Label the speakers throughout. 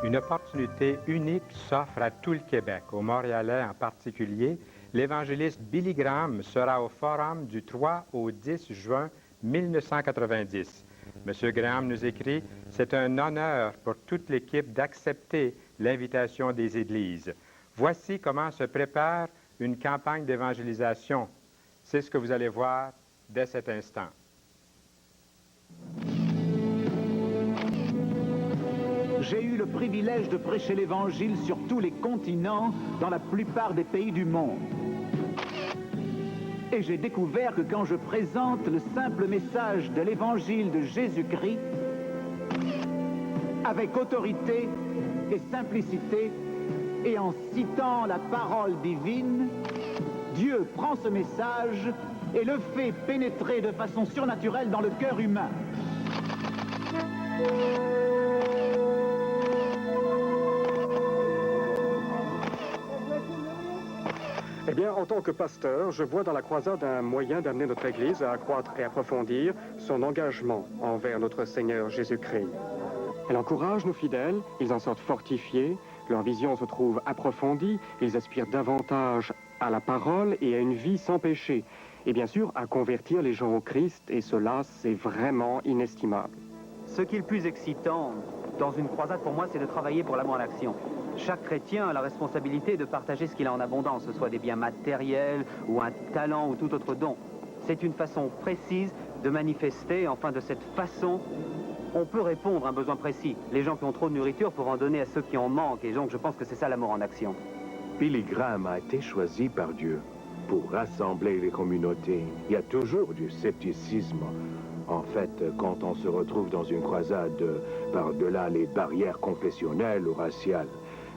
Speaker 1: Une opportunité unique s'offre à tout le Québec, aux Montréalais en particulier. L'évangéliste Billy Graham sera au Forum du 3 au 10 juin 1990. M. Graham nous écrit « C'est un honneur pour toute l'équipe d'accepter l'invitation des Églises. Voici comment se prépare une campagne d'évangélisation. C'est ce que vous allez voir dès cet instant. »
Speaker 2: J'ai eu le privilège de prêcher l'Évangile sur tous les continents, dans la plupart des pays du monde. Et j'ai découvert que quand je présente le simple message de l'Évangile de Jésus-Christ, avec autorité et simplicité, et en citant la parole divine, Dieu prend ce message et le fait pénétrer de façon surnaturelle dans le cœur humain.
Speaker 3: Eh bien, en tant que pasteur, je vois dans la croisade un moyen d'amener notre Église à accroître et approfondir son engagement envers notre Seigneur Jésus-Christ. Elle encourage nos fidèles, ils en sortent fortifiés, leur vision se trouve approfondie, ils aspirent davantage à la parole et à une vie sans péché. Et bien sûr, à convertir les gens au Christ, et cela, c'est vraiment inestimable.
Speaker 4: Ce qui est le plus excitant dans une croisade, pour moi, c'est de travailler pour l'amour en action. Chaque chrétien a la responsabilité de partager ce qu'il a en abondance, que ce soit des biens matériels ou un talent ou tout autre don. C'est une façon précise de manifester, enfin de cette façon, on peut répondre à un besoin précis. Les gens qui ont trop de nourriture pour en donner à ceux qui en manquent, et donc je pense que c'est ça l'amour en action.
Speaker 5: Billy Graham a été choisi par Dieu pour rassembler les communautés. Il y a toujours du scepticisme. En fait, quand on se retrouve dans une croisade par-delà les barrières confessionnelles ou raciales.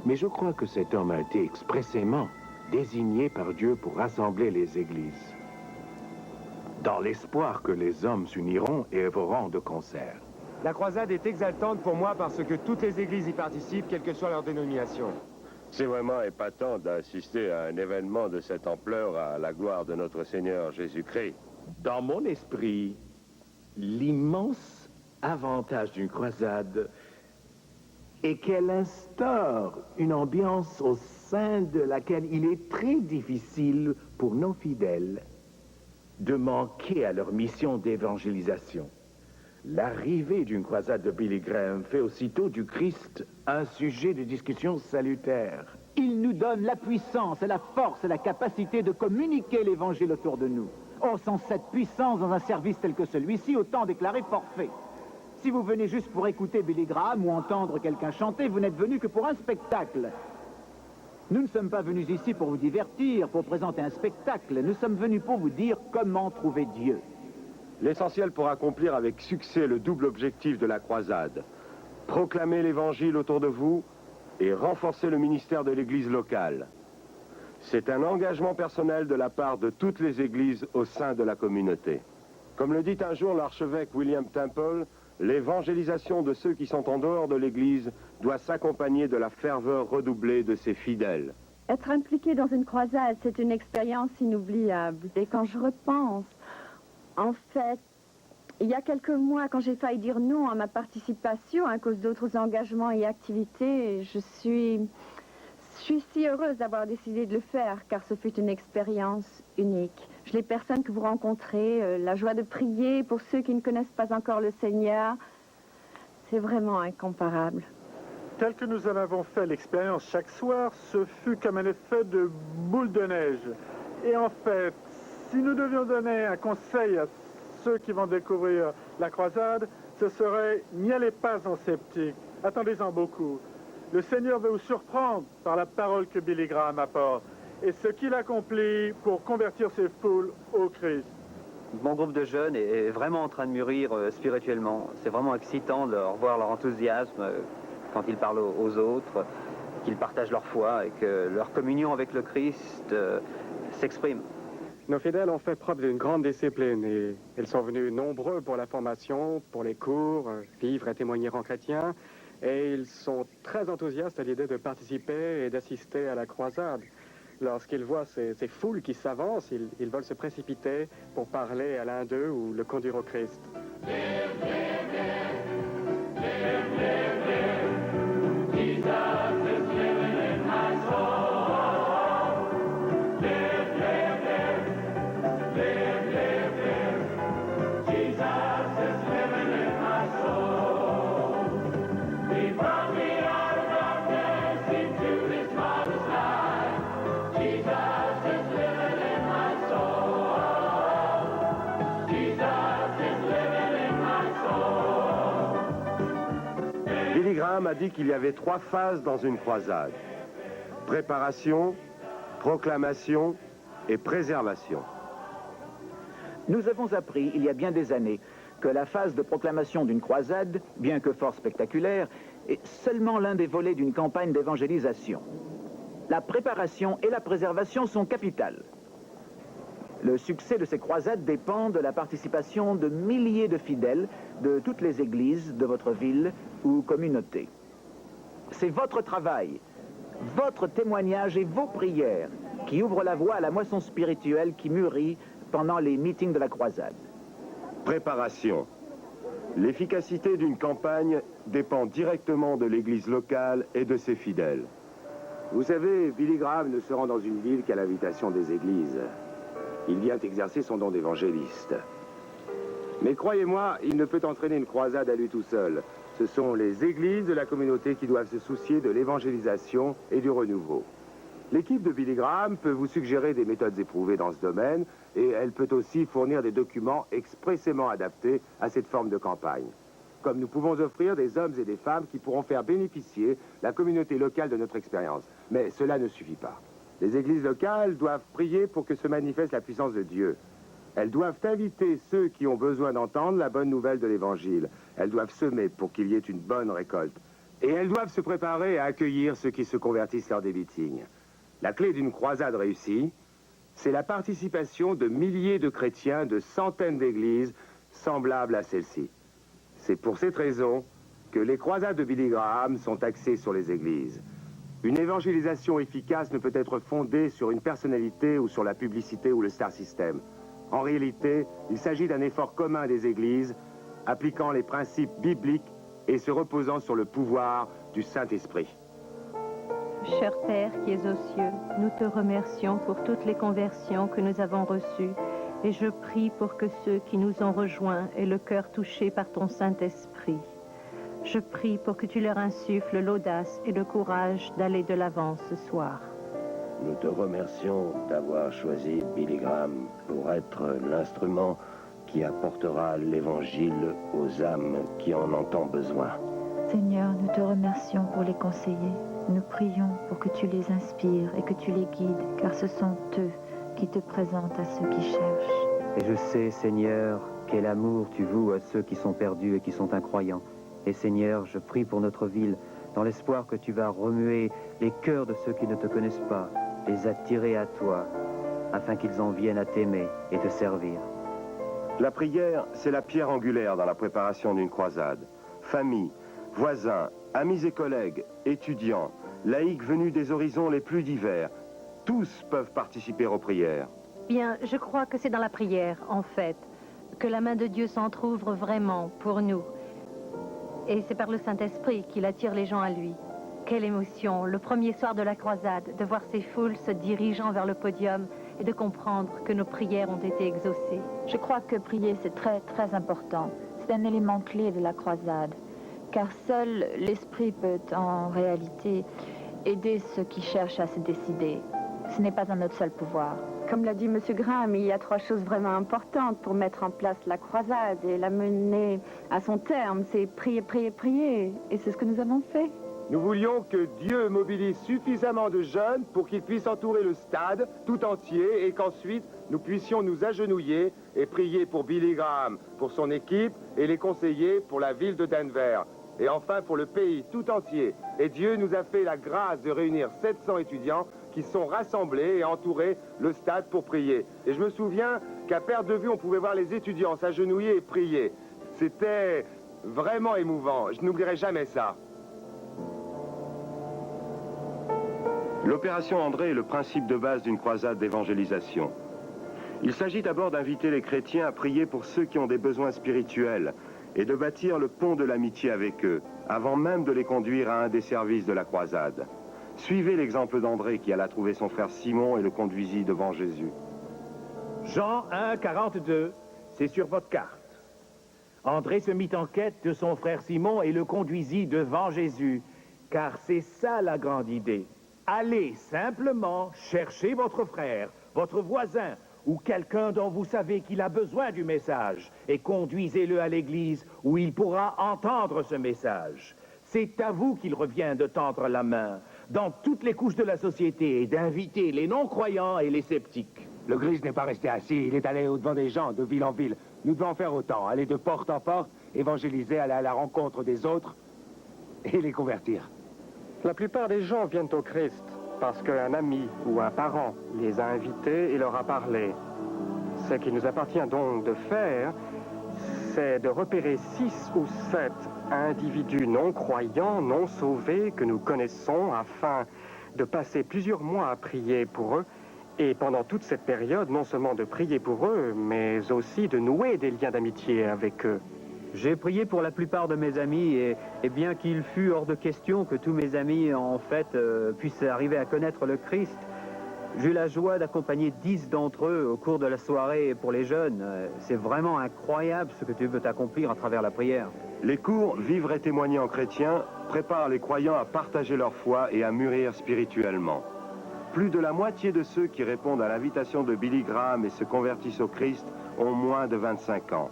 Speaker 5: Mais je crois que cet homme a été expressément désigné par Dieu pour rassembler les églises, dans l'espoir que les hommes s'uniront et œuvreront de concert.
Speaker 6: La croisade est exaltante pour moi parce que toutes les églises y participent, quelle que soit leur dénomination.
Speaker 7: C'est vraiment épatant d'assister à un événement de cette ampleur à la gloire de notre Seigneur Jésus-Christ.
Speaker 5: Dans mon esprit, l'immense avantage d'une croisade est qu'elle instaure une ambiance au sein de laquelle il est très difficile pour nos fidèles de manquer à leur mission d'évangélisation. L'arrivée d'une croisade de Billy Graham fait aussitôt du Christ un sujet de discussion salutaire.
Speaker 2: Il nous donne la puissance et la force et la capacité de communiquer l'Évangile autour de nous. Or, sans cette puissance dans un service tel que celui-ci, autant déclarer forfait. Si vous venez juste pour écouter Billy Graham ou entendre quelqu'un chanter, vous n'êtes venu que pour un spectacle. Nous ne sommes pas venus ici pour vous divertir, pour présenter un spectacle. Nous sommes venus pour vous dire comment trouver Dieu.
Speaker 7: L'essentiel pour accomplir avec succès le double objectif de la croisade, proclamer l'Évangile autour de vous et renforcer le ministère de l'Église locale. C'est un engagement personnel de la part de toutes les églises au sein de la communauté. Comme le dit un jour l'archevêque William Temple, l'évangélisation de ceux qui sont en dehors de l'Église doit s'accompagner de la ferveur redoublée de ses fidèles.
Speaker 8: Être impliqué dans une croisade, c'est une expérience inoubliable. Et quand je repense, en fait, il y a quelques mois, quand j'ai failli dire non à ma participation à cause d'autres engagements et activités, je suis si heureuse d'avoir décidé de le faire, car ce fut une expérience unique. Les personnes que vous rencontrez, la joie de prier pour ceux qui ne connaissent pas encore le Seigneur, c'est vraiment incomparable.
Speaker 9: Tel que nous en avons fait l'expérience chaque soir, ce fut comme un effet de boule de neige. Et en fait, si nous devions donner un conseil à ceux qui vont découvrir la croisade, ce serait « n'y allez pas en sceptique, attendez-en beaucoup ». Le Seigneur veut vous surprendre par la parole que Billy Graham apporte et ce qu'il accomplit pour convertir ses foules au Christ.
Speaker 4: Mon groupe de jeunes est vraiment en train de mûrir spirituellement. C'est vraiment excitant de revoir leur enthousiasme quand ils parlent aux autres, qu'ils partagent leur foi et que leur communion avec le Christ s'exprime.
Speaker 3: Nos fidèles ont fait preuve d'une grande discipline et ils sont venus nombreux pour la formation, pour les cours, vivre et témoigner en chrétien. Et ils sont très enthousiastes à l'idée de participer et d'assister à la croisade. Lorsqu'ils voient ces foules qui s'avancent, ils veulent se précipiter pour parler à l'un d'eux ou le conduire au Christ. Live, live, live. Live, live, live.
Speaker 7: m'a dit qu'il y avait 3 phases dans une croisade. Préparation, proclamation et préservation.
Speaker 2: Nous avons appris, il y a bien des années, que la phase de proclamation d'une croisade, bien que fort spectaculaire, est seulement l'un des volets d'une campagne d'évangélisation. La préparation et la préservation sont capitales. Le succès de ces croisades dépend de la participation de milliers de fidèles de toutes les églises de votre ville ou communauté. C'est votre travail, votre témoignage et vos prières qui ouvrent la voie à la moisson spirituelle qui mûrit pendant les meetings de la croisade.
Speaker 7: Préparation. L'efficacité d'une campagne dépend directement de l'église locale et de ses fidèles.
Speaker 10: Vous savez, Billy Graham ne se rend dans une ville qu'à l'invitation des églises. Il vient exercer son don d'évangéliste. Mais croyez-moi, il ne peut entraîner une croisade à lui tout seul. Ce sont les églises de la communauté qui doivent se soucier de l'évangélisation et du renouveau. L'équipe de Billy Graham peut vous suggérer des méthodes éprouvées dans ce domaine et elle peut aussi fournir des documents expressément adaptés à cette forme de campagne. Comme nous pouvons offrir des hommes et des femmes qui pourront faire bénéficier la communauté locale de notre expérience. Mais cela ne suffit pas. Les églises locales doivent prier pour que se manifeste la puissance de Dieu. Elles doivent inviter ceux qui ont besoin d'entendre la bonne nouvelle de l'Évangile. Elles doivent semer pour qu'il y ait une bonne récolte. Et elles doivent se préparer à accueillir ceux qui se convertissent lors des meetings. La clé d'une croisade réussie, c'est la participation de milliers de chrétiens de centaines d'églises semblables à celle-ci. C'est pour cette raison que les croisades de Billy Graham sont axées sur les églises. Une évangélisation efficace ne peut être fondée sur une personnalité ou sur la publicité ou le star system. En réalité, il s'agit d'un effort commun des églises, appliquant les principes bibliques et se reposant sur le pouvoir du Saint-Esprit.
Speaker 11: Cher Père qui es aux cieux, nous te remercions pour toutes les conversions que nous avons reçues et je prie pour que ceux qui nous ont rejoints aient le cœur touché par ton Saint-Esprit. Je prie pour que tu leur insuffles l'audace et le courage d'aller de l'avant ce soir.
Speaker 12: Nous te remercions d'avoir choisi Billy Graham pour être l'instrument qui apportera l'Évangile aux âmes qui en ont besoin.
Speaker 13: Seigneur, nous te remercions pour les conseillers. Nous prions pour que tu les inspires et que tu les guides, car ce sont eux qui te présentent à ceux qui cherchent.
Speaker 4: Et je sais, Seigneur, quel amour tu voues à ceux qui sont perdus et qui sont incroyants. Et Seigneur, je prie pour notre ville, dans l'espoir que tu vas remuer les cœurs de ceux qui ne te connaissent pas, les attirer à toi, afin qu'ils en viennent à t'aimer et te servir.
Speaker 7: La prière, c'est la pierre angulaire dans la préparation d'une croisade. Famille, voisins, amis et collègues, étudiants, laïcs venus des horizons les plus divers, tous peuvent participer aux prières.
Speaker 11: Bien, je crois que c'est dans la prière, en fait, que la main de Dieu s'entrouvre vraiment pour nous. Et c'est par le Saint-Esprit qu'il attire les gens à lui. Quelle émotion, le premier soir de la croisade, de voir ces foules se dirigeant vers le podium et de comprendre que nos prières ont été exaucées.
Speaker 13: Je crois que prier, c'est très, très important. C'est un élément clé de la croisade. Car seul l'Esprit peut, en réalité, aider ceux qui cherchent à se décider. Ce n'est pas un notre seul pouvoir.
Speaker 8: Comme l'a dit M. Graham, il y a 3 choses vraiment importantes pour mettre en place la croisade et la mener à son terme. C'est prier, prier, prier. Et c'est ce que nous avons fait.
Speaker 6: Nous voulions que Dieu mobilise suffisamment de jeunes pour qu'ils puissent entourer le stade tout entier et qu'ensuite nous puissions nous agenouiller et prier pour Billy Graham, pour son équipe et les conseillers pour la ville de Denver. Et enfin pour le pays tout entier. Et Dieu nous a fait la grâce de réunir 700 étudiants qui sont rassemblés et entourés le stade pour prier. Et je me souviens qu'à perte de vue, on pouvait voir les étudiants s'agenouiller et prier. C'était vraiment émouvant. Je n'oublierai jamais ça.
Speaker 7: L'opération André est le principe de base d'une croisade d'évangélisation. Il s'agit d'abord d'inviter les chrétiens à prier pour ceux qui ont des besoins spirituels et de bâtir le pont de l'amitié avec eux, avant même de les conduire à un des services de la croisade. Suivez l'exemple d'André qui alla trouver son frère Simon et le conduisit devant Jésus.
Speaker 5: Jean 1, 42, c'est sur votre carte. André se mit en quête de son frère Simon et le conduisit devant Jésus, car c'est ça la grande idée. Allez simplement chercher votre frère, votre voisin, ou quelqu'un dont vous savez qu'il a besoin du message, et conduisez-le à l'église où il pourra entendre ce message. C'est à vous qu'il revient de tendre la main, dans toutes les couches de la société, et d'inviter les non-croyants et les sceptiques.
Speaker 10: Le Grise n'est pas resté assis, il est allé au-devant des gens, de ville en ville. Nous devons faire autant, aller de porte en porte, évangéliser, aller à la rencontre des autres et les convertir.
Speaker 3: La plupart des gens viennent au Christ parce qu'un ami ou un parent les a invités et leur a parlé. Ce qu'il nous appartient donc de faire, c'est de repérer 6 ou 7 individus non croyants, non sauvés que nous connaissons afin de passer plusieurs mois à prier pour eux et pendant toute cette période, non seulement de prier pour eux, mais aussi de nouer des liens d'amitié avec eux.
Speaker 4: J'ai prié pour la plupart de mes amis et bien qu'il fût hors de question que tous mes amis, en fait, puissent arriver à connaître le Christ, j'ai eu la joie d'accompagner 10 d'entre eux au cours de la soirée pour les jeunes. C'est vraiment incroyable ce que tu veux accomplir à travers la prière.
Speaker 7: Les cours Vivre et témoigner en chrétien préparent les croyants à partager leur foi et à mûrir spirituellement. Plus de la moitié de ceux qui répondent à l'invitation de Billy Graham et se convertissent au Christ ont moins de 25 ans.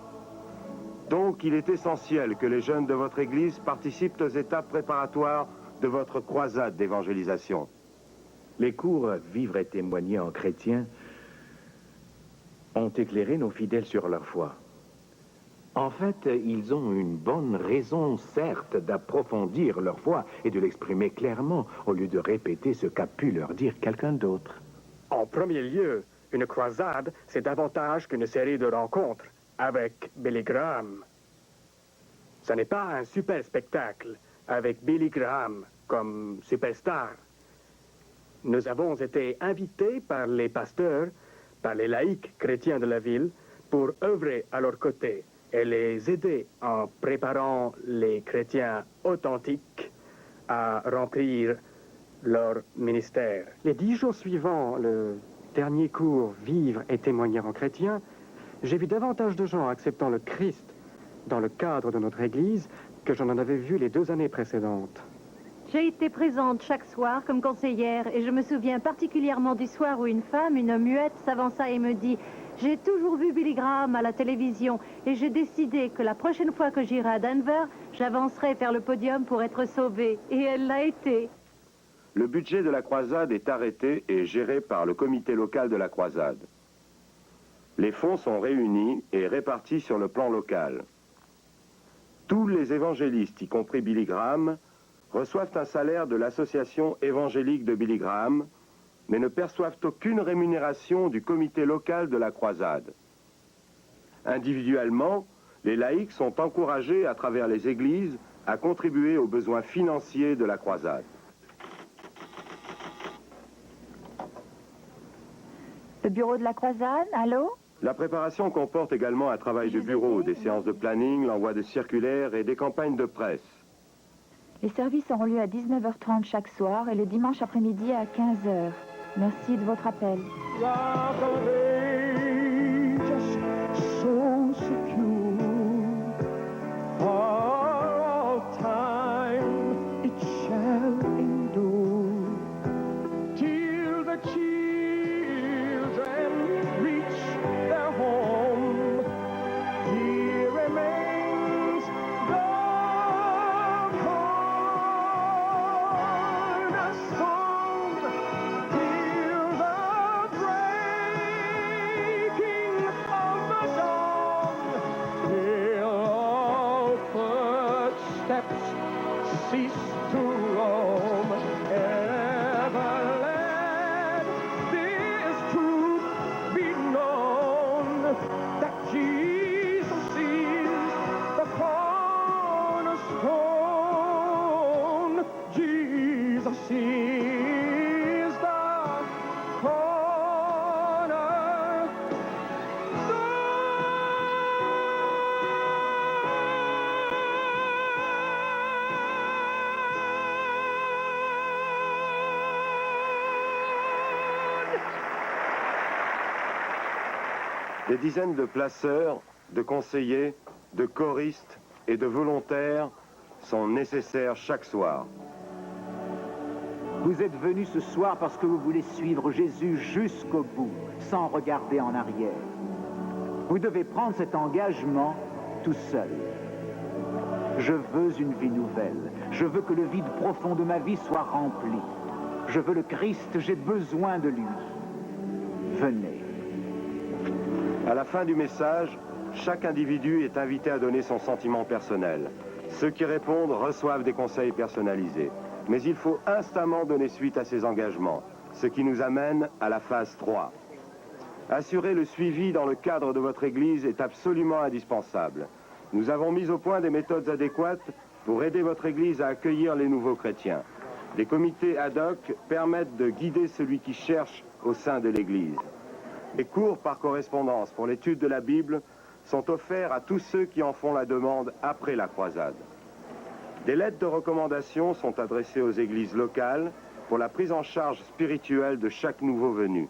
Speaker 7: Donc, il est essentiel que les jeunes de votre Église participent aux étapes préparatoires de votre croisade d'évangélisation.
Speaker 5: Les cours Vivre et témoigner en chrétien ont éclairé nos fidèles sur leur foi. En fait, ils ont une bonne raison, certes, d'approfondir leur foi et de l'exprimer clairement, au lieu de répéter ce qu'a pu leur dire quelqu'un d'autre.
Speaker 3: En premier lieu, une croisade, c'est davantage qu'une série de rencontres avec Billy Graham. Ce n'est pas un super spectacle avec Billy Graham comme superstar. Nous avons été invités par les pasteurs, par les laïcs chrétiens de la ville, pour œuvrer à leur côté et les aider en préparant les chrétiens authentiques à remplir leur ministère. Les 10 jours suivants, le dernier cours Vivre et témoigner en chrétien, j'ai vu davantage de gens acceptant le Christ dans le cadre de notre Église que je n'en avais vu les 2 années précédentes.
Speaker 11: J'ai été présente chaque soir comme conseillère et je me souviens particulièrement du soir où une femme, une muette, s'avança et me dit « J'ai toujours vu Billy Graham à la télévision et j'ai décidé que la prochaine fois que j'irai à Denver, j'avancerai vers le podium pour être sauvée. » Et elle l'a été.
Speaker 7: Le budget de la croisade est arrêté et géré par le comité local de la croisade. Les fonds sont réunis et répartis sur le plan local. Tous les évangélistes, y compris Billy Graham, reçoivent un salaire de l'association évangélique de Billy Graham, mais ne perçoivent aucune rémunération du comité local de la croisade. Individuellement, les laïcs sont encouragés à travers les églises à contribuer aux besoins financiers de la croisade.
Speaker 13: Le bureau de la croisade, allô?
Speaker 7: La préparation comporte également un travail de bureau, des séances de planning, l'envoi de circulaires et des campagnes de presse.
Speaker 13: Les services auront lieu à 19h30 chaque soir et le dimanche après-midi à 15h. Merci de votre appel.
Speaker 7: Des dizaines de placeurs, de conseillers, de choristes et de volontaires sont nécessaires chaque soir.
Speaker 2: Vous êtes venus ce soir parce que vous voulez suivre Jésus jusqu'au bout, sans regarder en arrière. Vous devez prendre cet engagement tout seul. Je veux une vie nouvelle. Je veux que le vide profond de ma vie soit rempli. Je veux le Christ, j'ai besoin de lui. Venez.
Speaker 7: À la fin du message, chaque individu est invité à donner son sentiment personnel. Ceux qui répondent reçoivent des conseils personnalisés. Mais il faut instamment donner suite à ces engagements, ce qui nous amène à la phase 3. Assurer le suivi dans le cadre de votre Église est absolument indispensable. Nous avons mis au point des méthodes adéquates pour aider votre Église à accueillir les nouveaux chrétiens. Des comités ad hoc permettent de guider celui qui cherche au sein de l'Église. Les cours par correspondance pour l'étude de la Bible sont offerts à tous ceux qui en font la demande après la croisade. Des lettres de recommandation sont adressées aux églises locales pour la prise en charge spirituelle de chaque nouveau venu.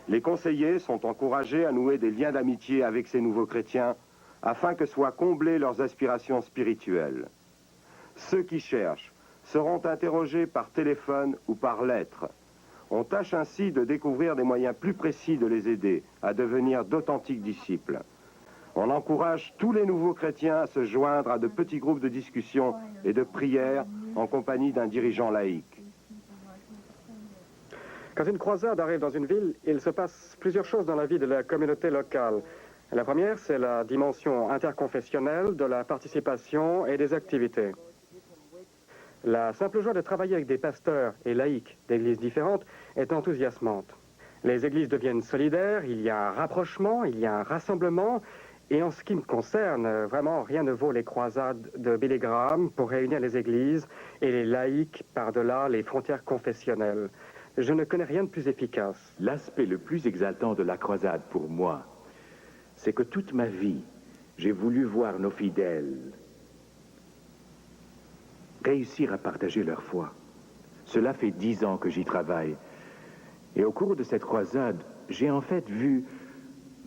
Speaker 7: Les conseillers sont encouragés à nouer des liens d'amitié avec ces nouveaux chrétiens afin que soient comblées leurs aspirations spirituelles. Ceux qui cherchent seront interrogés par téléphone ou par lettre. On tâche ainsi de découvrir des moyens plus précis de les aider à devenir d'authentiques disciples. On encourage tous les nouveaux chrétiens à se joindre à de petits groupes de discussion et de prière en compagnie d'un dirigeant laïque.
Speaker 3: Quand une croisade arrive dans une ville, il se passe plusieurs choses dans la vie de la communauté locale. La première, c'est la dimension interconfessionnelle de la participation et des activités. La simple joie de travailler avec des pasteurs et laïcs d'églises différentes est enthousiasmante. Les églises deviennent solidaires, il y a un rapprochement, il y a un rassemblement. Et en ce qui me concerne, vraiment rien ne vaut les croisades de Billy Graham pour réunir les églises et les laïcs par-delà les frontières confessionnelles. Je ne connais rien de plus efficace.
Speaker 5: L'aspect le plus exaltant de la croisade pour moi, c'est que toute ma vie, j'ai voulu voir nos fidèles réussir à partager leur foi. Cela fait 10 ans que j'y travaille. Et au cours de cette croisade, j'ai en fait vu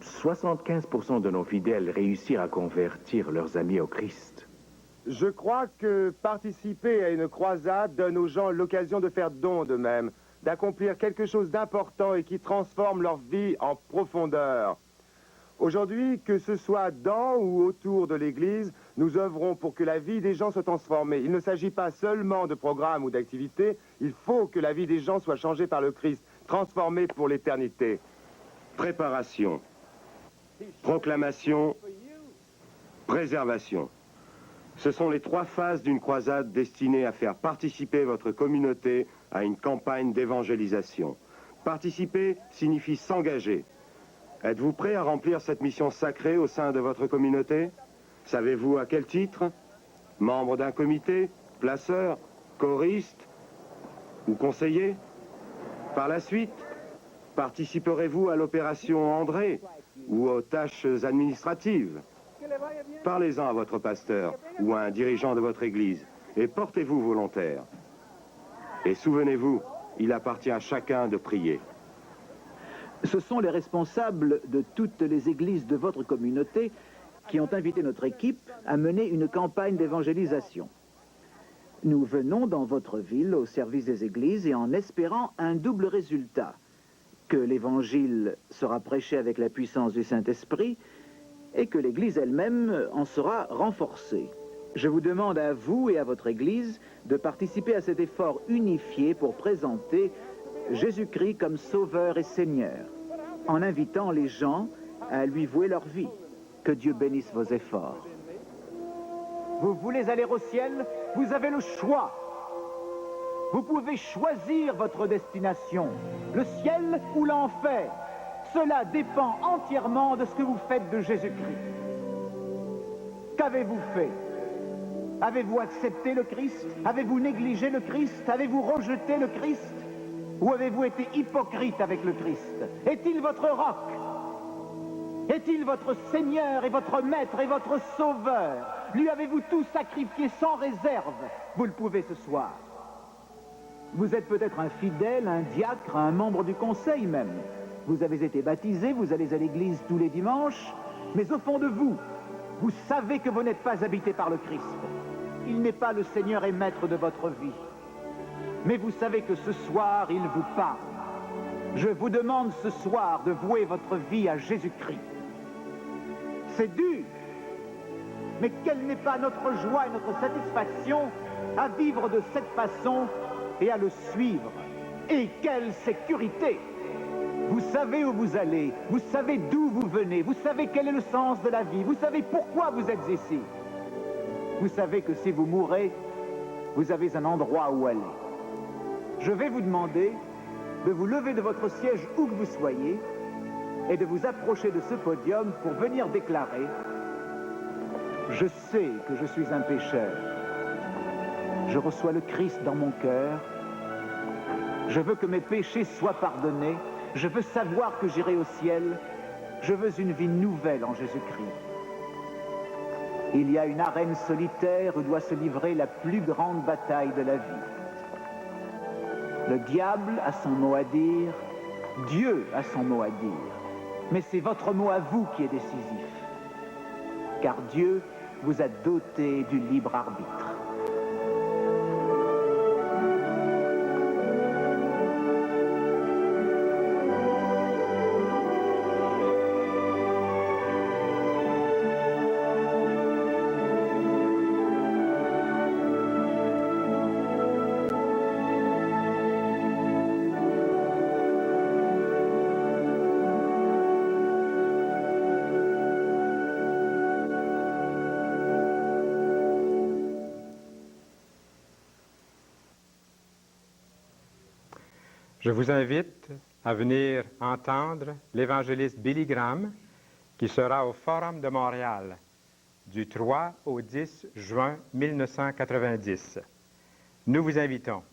Speaker 5: 75% de nos fidèles réussir à convertir leurs amis au Christ.
Speaker 6: Je crois que participer à une croisade donne aux gens l'occasion de faire don d'eux-mêmes, d'accomplir quelque chose d'important et qui transforme leur vie en profondeur. Aujourd'hui, que ce soit dans ou autour de l'Église, nous œuvrons pour que la vie des gens soit transformée. Il ne s'agit pas seulement de programmes ou d'activités, il faut que la vie des gens soit changée par le Christ, transformée pour l'éternité.
Speaker 7: Préparation, proclamation, préservation. Ce sont les 3 phases d'une croisade destinée à faire participer votre communauté à une campagne d'évangélisation. Participer signifie s'engager. Êtes-vous prêt à remplir cette mission sacrée au sein de votre communauté? Savez-vous à quel titre? Membre d'un comité, placeur, choriste ou conseiller? Par la suite, participerez-vous à l'opération André ou aux tâches administratives? Parlez-en à votre pasteur ou à un dirigeant de votre église et portez-vous volontaire. Et souvenez-vous, il appartient à chacun de prier.
Speaker 2: Ce sont les responsables de toutes les églises de votre communauté qui ont invité notre équipe à mener une campagne d'évangélisation. Nous venons dans votre ville au service des églises et en espérant un double résultat, que l'évangile sera prêché avec la puissance du Saint-Esprit et que l'église elle-même en sera renforcée. Je vous demande à vous et à votre église de participer à cet effort unifié pour présenter Jésus-Christ comme Sauveur et Seigneur, en invitant les gens à lui vouer leur vie. Que Dieu bénisse vos efforts. Vous voulez aller au ciel? Vous avez le choix. Vous pouvez choisir votre destination, le ciel ou l'enfer. Cela dépend entièrement de ce que vous faites de Jésus-Christ. Qu'avez-vous fait? Avez-vous accepté le Christ? Avez-vous négligé le Christ? Avez-vous rejeté le Christ? Ou avez-vous été hypocrite avec le Christ? Est-il votre roc? Est-il votre Seigneur et votre Maître et votre Sauveur? Lui avez-vous tout sacrifié sans réserve? Vous le pouvez ce soir. Vous êtes peut-être un fidèle, un diacre, un membre du conseil même. Vous avez été baptisé, vous allez à l'église tous les dimanches, mais au fond de vous, vous savez que vous n'êtes pas habité par le Christ. Il n'est pas le Seigneur et Maître de votre vie. Mais vous savez que ce soir, il vous parle. Je vous demande ce soir de vouer votre vie à Jésus-Christ. C'est dur, Mais quelle n'est pas notre joie et notre satisfaction à vivre de cette façon et à le suivre? Et quelle sécurité! Vous savez où vous allez, vous savez d'où vous venez, vous savez quel est le sens de la vie, vous savez pourquoi vous êtes ici. Vous savez que si vous mourrez, vous avez un endroit où aller. Je vais vous demander de vous lever de votre siège où que vous soyez et de vous approcher de ce podium pour venir déclarer « Je sais que je suis un pécheur. Je reçois le Christ dans mon cœur. Je veux que mes péchés soient pardonnés. Je veux savoir que j'irai au ciel. Je veux une vie nouvelle en Jésus-Christ. » Il y a une arène solitaire où doit se livrer la plus grande bataille de la vie. Le diable a son mot à dire, Dieu a son mot à dire. Mais c'est votre mot à vous qui est décisif. Car Dieu vous a doté du libre arbitre.
Speaker 1: Je vous invite à venir entendre l'évangéliste Billy Graham qui sera au Forum de Montréal du 3 au 10 juin 1990. Nous vous invitons.